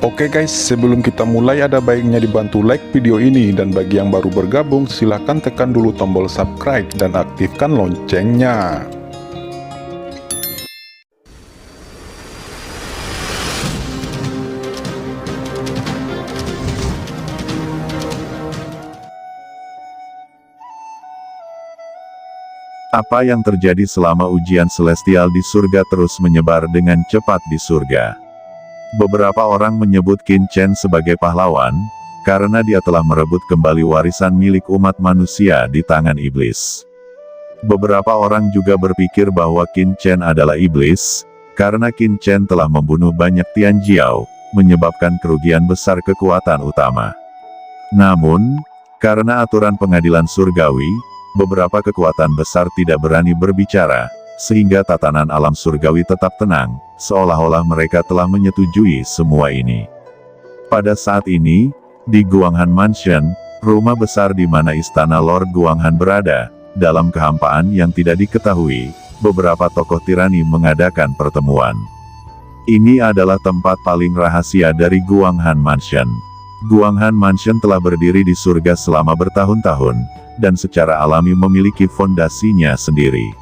Oke guys, sebelum kita mulai ada baiknya dibantu like video ini, dan bagi yang baru bergabung silahkan tekan dulu tombol subscribe dan aktifkan loncengnya. Apa yang terjadi selama ujian celestial di surga terus menyebar dengan cepat di surga. Beberapa orang menyebut Qin Chen sebagai pahlawan, karena dia telah merebut kembali warisan milik umat manusia di tangan iblis. Beberapa orang juga berpikir bahwa Qin Chen adalah iblis, karena Qin Chen telah membunuh banyak Tian Jiao, menyebabkan kerugian besar kekuatan utama. Namun, karena aturan pengadilan surgawi, beberapa kekuatan besar tidak berani berbicara, sehingga tatanan alam surgawi tetap tenang, seolah-olah mereka telah menyetujui semua ini. Pada saat ini, di Guanghan Mansion, rumah besar di mana istana Lord Guanghan berada, dalam kehampaan yang tidak diketahui, beberapa tokoh tirani mengadakan pertemuan. Ini adalah tempat paling rahasia dari Guanghan Mansion. Guanghan Mansion telah berdiri di surga selama bertahun-tahun, dan secara alami memiliki fondasinya sendiri.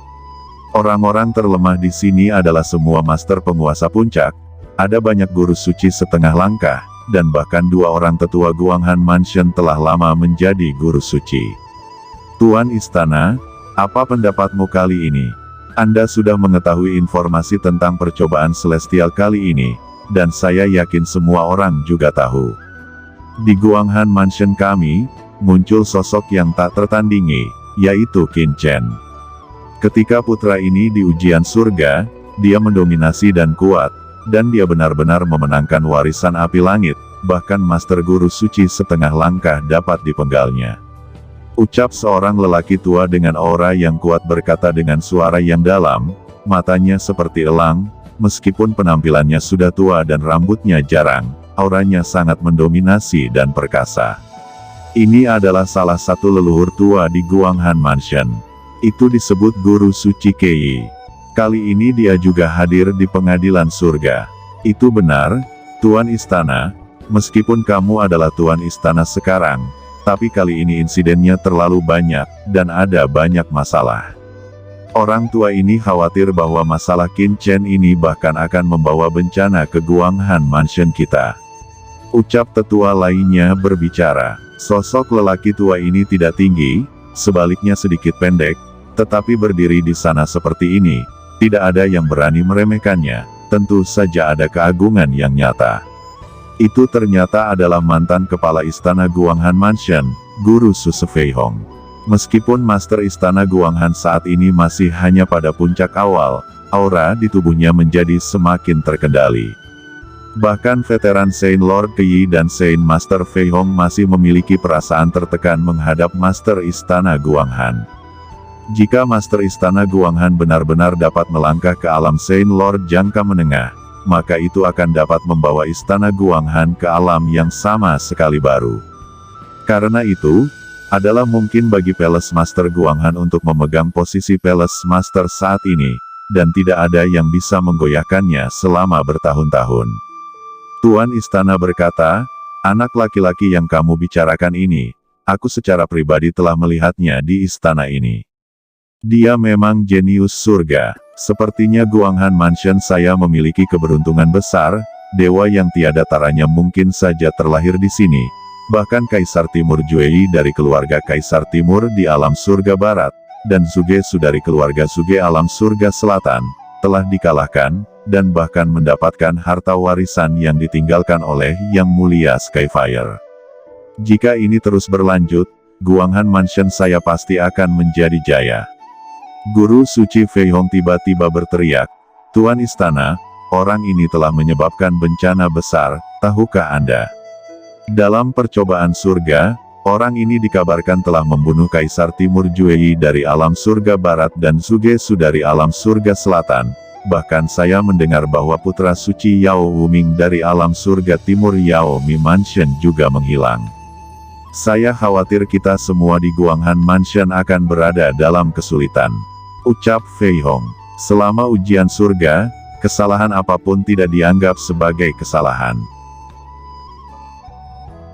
Orang-orang terlemah di sini adalah semua master penguasa puncak, ada banyak guru suci setengah langkah, dan bahkan dua orang tetua Guanghan Mansion telah lama menjadi guru suci. Tuan Istana, apa pendapatmu kali ini? Anda sudah mengetahui informasi tentang percobaan celestial kali ini, dan saya yakin semua orang juga tahu. Di Guanghan Mansion kami, muncul sosok yang tak tertandingi, yaitu Qin Chen. Ketika putra ini di ujian surga, dia mendominasi dan kuat, dan dia benar-benar memenangkan warisan api langit, bahkan master guru suci setengah langkah dapat dipenggalnya. Ucap seorang lelaki tua dengan aura yang kuat berkata dengan suara yang dalam, matanya seperti elang, meskipun penampilannya sudah tua dan rambutnya jarang, auranya sangat mendominasi dan perkasa. Ini adalah salah satu leluhur tua di Guanghan Mansion. Itu disebut Guru Suci Kei. Kali ini dia juga hadir di pengadilan surga. Itu benar, Tuan Istana, meskipun kamu adalah Tuan Istana sekarang, tapi kali ini insidennya terlalu banyak, dan ada banyak masalah. Orang tua ini khawatir bahwa masalah Qin Chen ini bahkan akan membawa bencana ke Guanghan Mansion kita. Ucap tetua lainnya berbicara. Sosok lelaki tua ini tidak tinggi, sebaliknya sedikit pendek, tetapi berdiri di sana seperti ini, tidak ada yang berani meremehkannya, tentu saja ada keagungan yang nyata. Itu ternyata adalah mantan kepala istana Guanghan Mansion, Guru Su Feihong. Meskipun master istana Guanghan saat ini masih hanya pada puncak awal, aura di tubuhnya menjadi semakin terkendali. Bahkan veteran Saint Lord Kei dan Saint Master Feihong masih memiliki perasaan tertekan menghadap Master Istana Guanghan. Jika Master Istana Guanghan benar-benar dapat melangkah ke alam Saint Lord jangka menengah, maka itu akan dapat membawa Istana Guanghan ke alam yang sama sekali baru. Karena itu, adalah mungkin bagi Palace Master Guanghan untuk memegang posisi Palace Master saat ini, dan tidak ada yang bisa menggoyahkannya selama bertahun-tahun. Tuan Istana berkata, anak laki-laki yang kamu bicarakan ini, aku secara pribadi telah melihatnya di istana ini. Dia memang jenius surga. Sepertinya Guanghan Mansion saya memiliki keberuntungan besar, dewa yang tiada taranya mungkin saja terlahir di sini. Bahkan Kaisar Timur Juei dari keluarga Kaisar Timur di alam surga barat, dan Zuge dari keluarga Zuge alam surga selatan, telah dikalahkan, dan bahkan mendapatkan harta warisan yang ditinggalkan oleh Yang Mulia Skyfire. Jika ini terus berlanjut, Guanghan Mansion saya pasti akan menjadi jaya. Guru Suci Feihong tiba-tiba berteriak, Tuan Istana, orang ini telah menyebabkan bencana besar, tahukah Anda? Dalam percobaan surga, orang ini dikabarkan telah membunuh Kaisar Timur Juei dari alam surga barat dan Zuge dari alam surga selatan. Bahkan saya mendengar bahwa putra suci Yao Wuming dari alam surga timur Yao Mi Mansion juga menghilang. Saya khawatir kita semua di Guanghan Mansion akan berada dalam kesulitan. Ucap Feihong. Selama ujian surga, kesalahan apapun tidak dianggap sebagai kesalahan.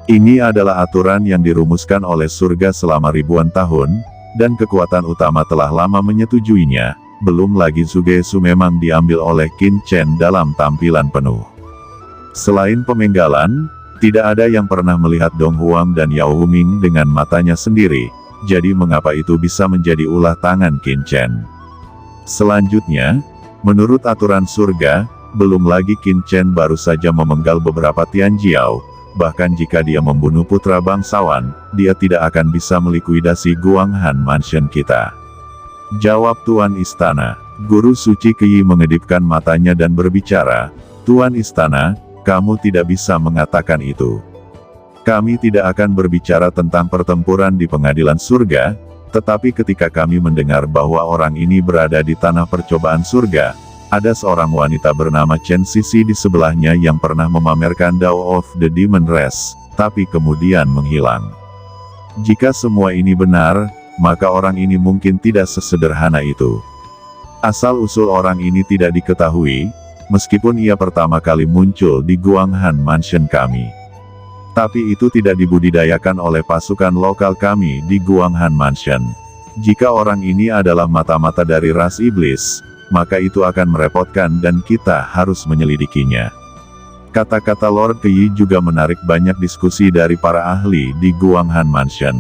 Ini adalah aturan yang dirumuskan oleh surga selama ribuan tahun, dan kekuatan utama telah lama menyetujuinya, belum lagi Zugesu memang diambil oleh Qin Chen dalam tampilan penuh. Selain pemenggalan, tidak ada yang pernah melihat Dong Huang dan Yao Huming dengan matanya sendiri, jadi mengapa itu bisa menjadi ulah tangan Qin Chen? Selanjutnya, menurut aturan surga, belum lagi Qin Chen baru saja memenggal beberapa Tianjiao, bahkan jika dia membunuh putra bangsawan, dia tidak akan bisa melikuidasi Guanghan Mansion kita. Jawab Tuan Istana. Guru suci Keyi mengedipkan matanya dan berbicara, Tuan Istana, kamu tidak bisa mengatakan itu. Kami tidak akan berbicara tentang pertempuran di pengadilan surga, tetapi ketika kami mendengar bahwa orang ini berada di tanah percobaan surga, ada seorang wanita bernama Chen Sisi di sebelahnya yang pernah memamerkan Dao of the Demon Race, tapi kemudian menghilang. Jika semua ini benar, maka orang ini mungkin tidak sesederhana itu. Asal-usul orang ini tidak diketahui, meskipun ia pertama kali muncul di Guanghan Mansion kami. Tapi itu tidak dibudidayakan oleh pasukan lokal kami di Guanghan Mansion. Jika orang ini adalah mata-mata dari ras iblis, maka itu akan merepotkan dan kita harus menyelidikinya. Kata-kata Lord Keyi juga menarik banyak diskusi dari para ahli di Guanghan Mansion.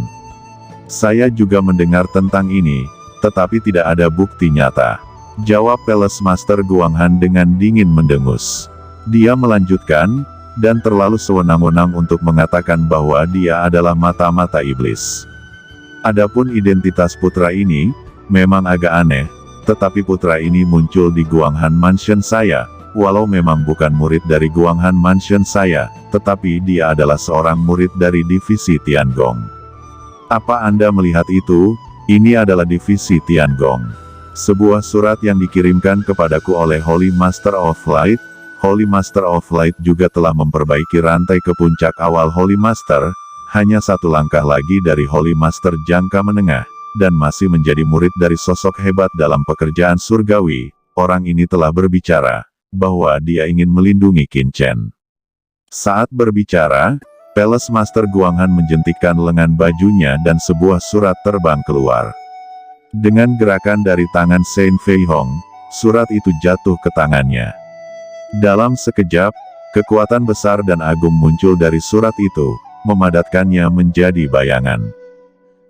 Saya juga mendengar tentang ini, tetapi tidak ada bukti nyata. Jawab Palace Master Guanghan dengan dingin mendengus. Dia melanjutkan, dan terlalu sewenang-wenang untuk mengatakan bahwa dia adalah mata-mata iblis. Adapun identitas putra ini, memang agak aneh, tetapi putra ini muncul di Guanghan Mansion saya, walau memang bukan murid dari Guanghan Mansion saya, tetapi dia adalah seorang murid dari divisi Tiangong. Apa Anda melihat itu? Ini adalah divisi Tiangong. Sebuah surat yang dikirimkan kepadaku oleh Holy Master of Light. Holy Master of Light juga telah memperbaiki rantai ke puncak awal Holy Master, hanya satu langkah lagi dari Holy Master jangka menengah, dan masih menjadi murid dari sosok hebat dalam pekerjaan surgawi. Orang ini telah berbicara, bahwa dia ingin melindungi Qin Chen. Saat berbicara, Palace Master Guanghan menjentikkan lengan bajunya dan sebuah surat terbang keluar. Dengan gerakan dari tangan Saint Fei Hong, surat itu jatuh ke tangannya. Dalam sekejap, kekuatan besar dan agung muncul dari surat itu, memadatkannya menjadi bayangan.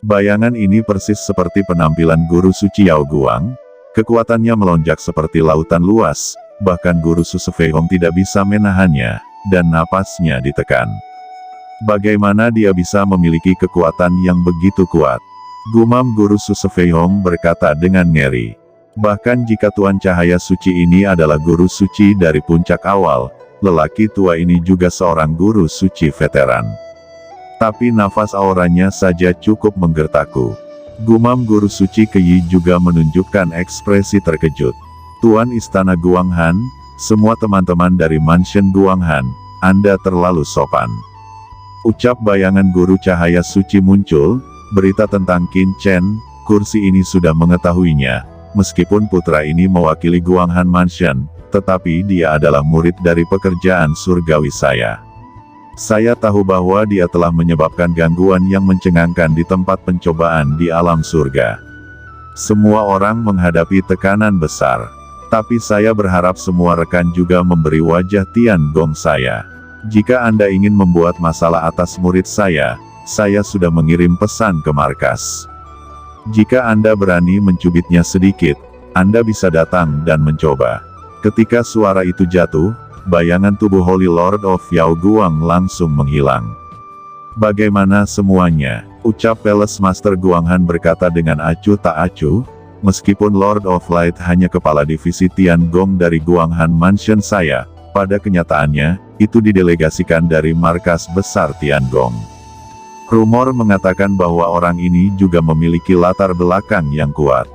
Bayangan ini persis seperti penampilan guru suci Yao Guang, kekuatannya melonjak seperti lautan luas, bahkan guru Su Fei Hong tidak bisa menahannya, dan napasnya ditekan. Bagaimana dia bisa memiliki kekuatan yang begitu kuat? Gumam guru Su Fei Hong berkata dengan ngeri. Bahkan jika Tuan Cahaya Suci ini adalah guru suci dari puncak awal, lelaki tua ini juga seorang guru suci veteran. Tapi nafas auranya saja cukup menggertakku. Gumam guru suci Keyi juga menunjukkan ekspresi terkejut. Tuan Istana Guanghan, semua teman-teman dari Mansion Guanghan, Anda terlalu sopan. Ucap bayangan guru cahaya suci muncul, berita tentang Qin Chen, kursi ini sudah mengetahuinya, meskipun putra ini mewakili Guanghan Mansion, tetapi dia adalah murid dari pekerjaan surgawi saya. Saya tahu bahwa dia telah menyebabkan gangguan yang mencengangkan di tempat pencobaan di alam surga. Semua orang menghadapi tekanan besar. Tapi saya berharap semua rekan juga memberi wajah Tiangong saya. Jika Anda ingin membuat masalah atas murid saya sudah mengirim pesan ke markas. Jika Anda berani mencubitnya sedikit, Anda bisa datang dan mencoba. Ketika suara itu jatuh, bayangan tubuh Holy Lord of Yao Guang langsung menghilang. Bagaimana semuanya? Ucap Palace Master Guanghan berkata dengan acuh tak acuh, meskipun Lord of Light hanya kepala divisi Tiangong dari Guanghan Mansion saya, pada kenyataannya, itu didelegasikan dari markas besar Tiangong. Rumor mengatakan bahwa orang ini juga memiliki latar belakang yang kuat.